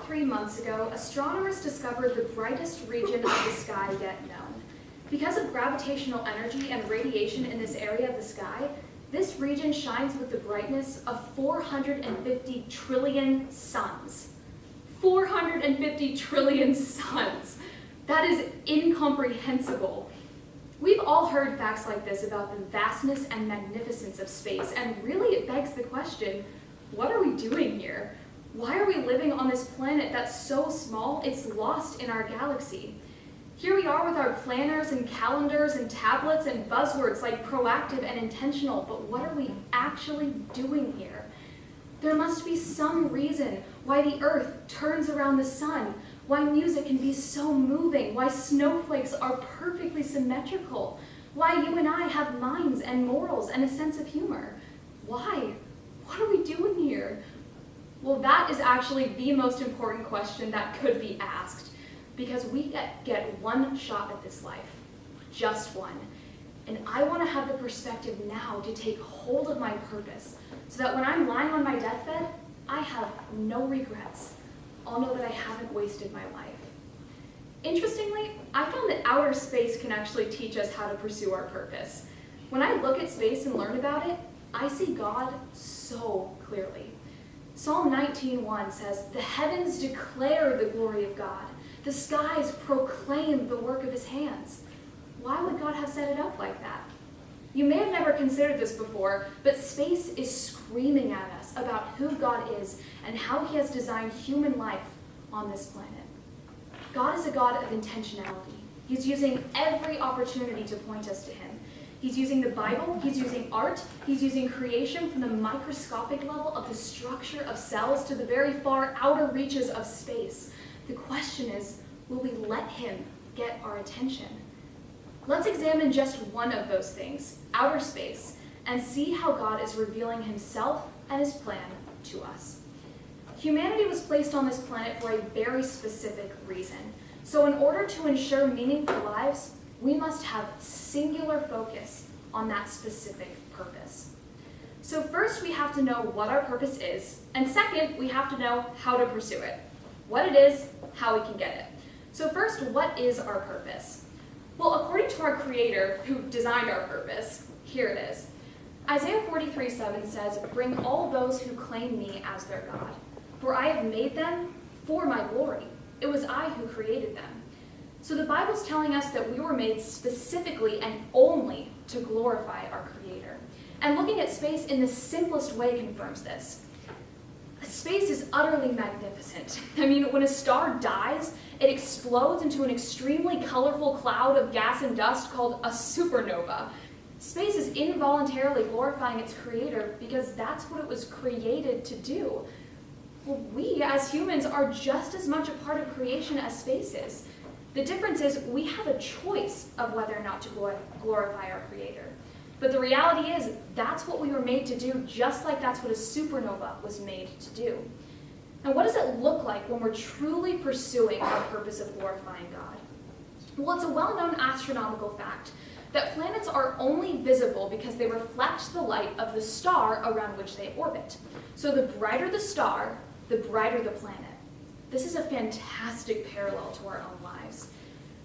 3 months ago, astronomers discovered the brightest region of the sky yet known. Because of gravitational energy and radiation in this area of the sky, this region shines with the brightness of 450 trillion suns. 450 trillion suns! That is incomprehensible. We've all heard facts like this about the vastness and magnificence of space, and really it begs the question, what are we doing here? Why are we living on this planet that's so small it's lost in our galaxy? Here we are with our planners and calendars and tablets and buzzwords like proactive and intentional, but what are we actually doing here? There must be some reason why the Earth turns around the sun, why music can be so moving, why snowflakes are perfectly symmetrical, why you and I have minds and morals and a sense of humor. Why? What are we doing here? Well, that is actually the most important question that could be asked, because we get one shot at this life, just one. And I want to have the perspective now to take hold of my purpose, so that when I'm lying on my deathbed, I have no regrets. I'll know that I haven't wasted my life. Interestingly, I found that outer space can actually teach us how to pursue our purpose. When I look at space and learn about it, I see God so clearly. Psalm 19:1 says, "The heavens declare the glory of God. The skies proclaim the work of his hands." Why would God have set it up like that? You may have never considered this before, but space is screaming at us about who God is and how he has designed human life on this planet. God is a God of intentionality. He's using every opportunity to point us to him. He's using the Bible, he's using art, he's using creation from the microscopic level of the structure of cells to the very far outer reaches of space. The question is, will we let him get our attention? Let's examine just one of those things, outer space, and see how God is revealing himself and his plan to us. Humanity was placed on this planet for a very specific reason. So in order to ensure meaningful lives, we must have singular focus on that specific purpose. So first we have to know what our purpose is, and second, we have to know how to pursue it. What it is, how we can get it. So first, what is our purpose? Well, according to our Creator, who designed our purpose, here it is. Isaiah 43:7 says, "Bring all those who claim me as their God, for I have made them for my glory. It was I who created them." So the Bible's telling us that we were made specifically and only to glorify our Creator. And looking at space in the simplest way confirms this. Space is utterly magnificent. I mean, when a star dies, it explodes into an extremely colorful cloud of gas and dust called a supernova. Space is involuntarily glorifying its creator because that's what it was created to do. Well, we as humans are just as much a part of creation as space is. The difference is we have a choice of whether or not to glorify our creator. But the reality is, that's what we were made to do, just like that's what a supernova was made to do. Now, what does it look like when we're truly pursuing our purpose of glorifying God? Well, it's a well-known astronomical fact that planets are only visible because they reflect the light of the star around which they orbit. So the brighter the star, the brighter the planet. This is a fantastic parallel to our own lives.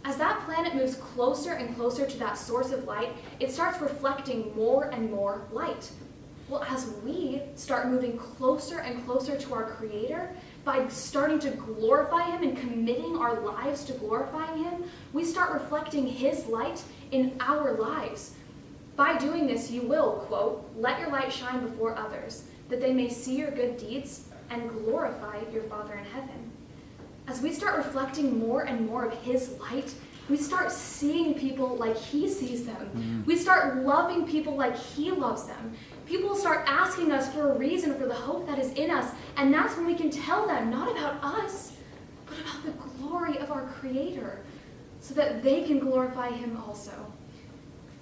As that planet moves closer and closer to that source of light, it starts reflecting more and more light. Well, as we start moving closer and closer to our Creator, by starting to glorify him and committing our lives to glorifying him, we start reflecting his light in our lives. By doing this, you will, quote, "let your light shine before others, that they may see your good deeds and glorify your Father in heaven." As we start reflecting more and more of his light, we start seeing people like he sees them. We start loving people like he loves them. People start asking us for a reason for the hope that is in us, and that's when we can tell them not about us, but about the glory of our Creator, so that they can glorify him also.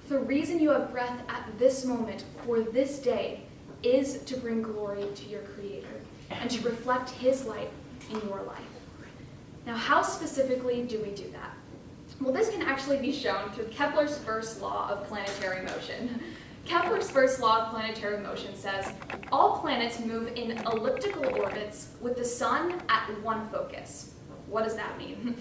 The reason you have breath at this moment for this day is to bring glory to your Creator and to reflect his light in your life. Now, how specifically do we do that? Well, this can actually be shown through Kepler's first law of planetary motion. Kepler's first law of planetary motion says, all planets move in elliptical orbits with the sun at one focus. What does that mean?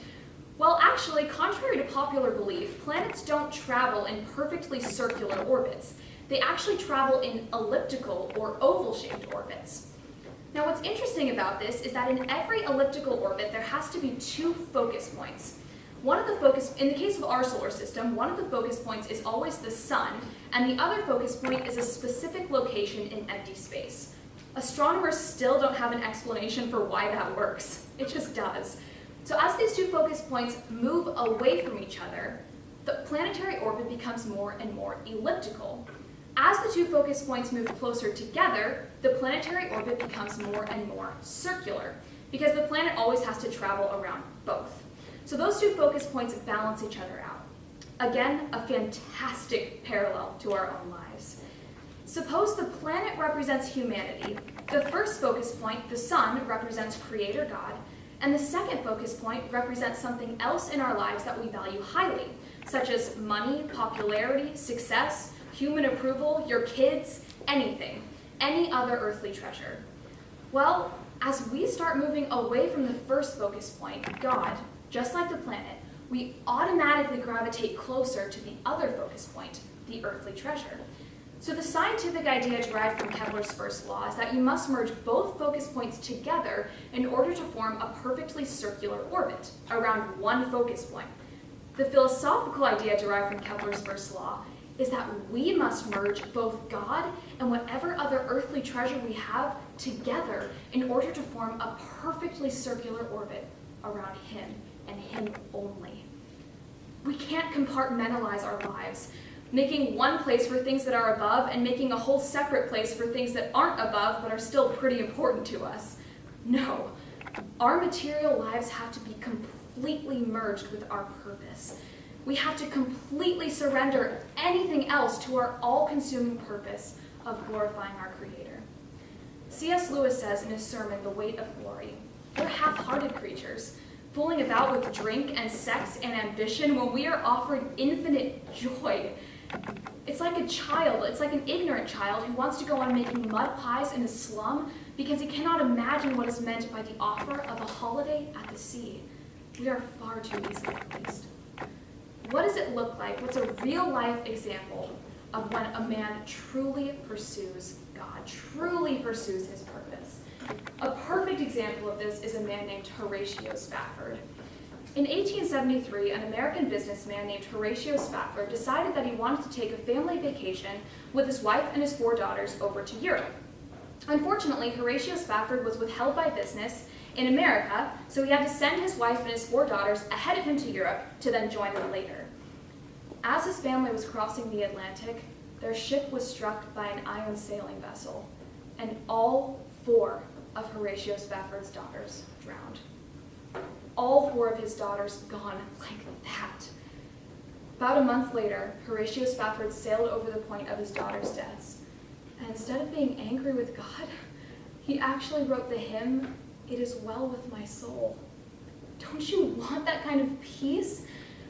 Well, actually, contrary to popular belief, planets don't travel in perfectly circular orbits. They actually travel in elliptical or oval-shaped orbits. Now, what's interesting about this is that in every elliptical orbit, there has to be two focus points. In the case of our solar system, one of the focus points is always the sun, and the other focus point is a specific location in empty space. Astronomers still don't have an explanation for why that works. It just does. So as these two focus points move away from each other, the planetary orbit becomes more and more elliptical. As the two focus points move closer together, the planetary orbit becomes more and more circular, because the planet always has to travel around both. So those two focus points balance each other out. Again, a fantastic parallel to our own lives. Suppose the planet represents humanity, the first focus point, the sun, represents Creator God, and the second focus point represents something else in our lives that we value highly, such as money, popularity, success, human approval, your kids, anything, any other earthly treasure. Well, as we start moving away from the first focus point, God, just like the planet, we automatically gravitate closer to the other focus point, the earthly treasure. So the scientific idea derived from Kepler's first law is that you must merge both focus points together in order to form a perfectly circular orbit around one focus point. The philosophical idea derived from Kepler's first law is that we must merge both God and whatever other earthly treasure we have together in order to form a perfectly circular orbit around Him and Him only. We can't compartmentalize our lives, making one place for things that are above and making a whole separate place for things that aren't above but are still pretty important to us. No, our material lives have to be completely merged with our purpose. We have to completely surrender anything else to our all-consuming purpose of glorifying our Creator. C.S. Lewis says in his sermon, The Weight of Glory, we're half-hearted creatures, fooling about with drink and sex and ambition when we are offered infinite joy. It's like an ignorant child who wants to go on making mud pies in a slum because he cannot imagine what is meant by the offer of a holiday at the sea. We are far too easily pleased. What does it look like? What's a real-life example of when a man truly pursues God, truly pursues his purpose? A perfect example of this is a man named Horatio Spafford. In 1873, an American businessman named Horatio Spafford decided that he wanted to take a family vacation with his wife and his 4 daughters over to Europe. Unfortunately, Horatio Spafford was withheld by business in America, so he had to send his wife and his 4 daughters ahead of him to Europe to then join them later. As his family was crossing the Atlantic, their ship was struck by an iron sailing vessel, and all 4 of Horatio Spafford's daughters drowned. All 4 of his daughters gone like that. About a month later, Horatio Spafford sailed over the point of his daughters' deaths, and instead of being angry with God, he actually wrote the hymn, It Is Well With My Soul. Don't you want that kind of peace?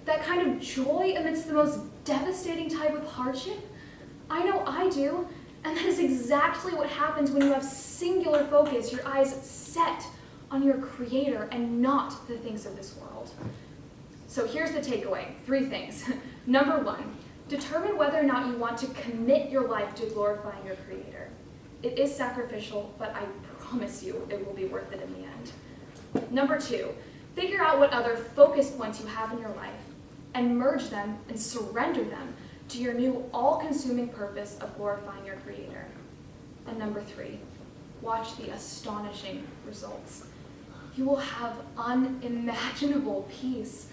That kind of joy amidst the most devastating type of hardship? I know I do, and that is exactly what happens when you have singular focus, your eyes set on your Creator and not the things of this world. So here's the takeaway, 3 things. Number 1, determine whether or not you want to commit your life to glorifying your Creator. It is sacrificial, but I promise you it will be worth it in the end. Number 2, figure out what other focus points you have in your life and merge them and surrender them to your new all-consuming purpose of glorifying your Creator. And number 3, watch the astonishing results. You will have unimaginable peace.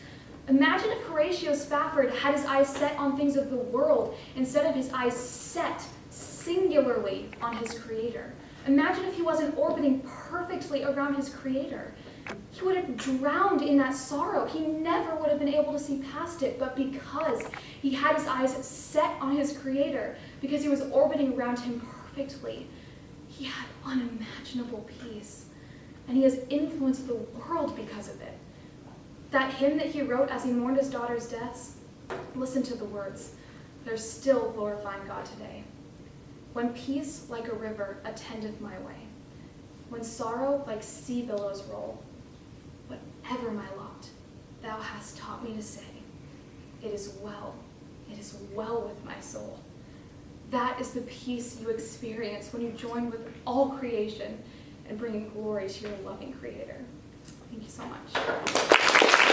Imagine if Horatio Spafford had his eyes set on things of the world instead of his eyes set singularly on his Creator. Imagine if he wasn't orbiting perfectly around his Creator. He would have drowned in that sorrow. He never would have been able to see past it, but because he had his eyes set on his Creator, because he was orbiting around him perfectly, he had unimaginable peace. And he has influenced the world because of it. That hymn that he wrote as he mourned his daughter's deaths, listen to the words. they're still glorifying God today. When peace like a river attendeth my way, when sorrow like sea billows roll, whatever my lot, thou hast taught me to say, it is well with my soul. That is the peace you experience when you join with all creation and bringing glory to your loving Creator. Thank you so much.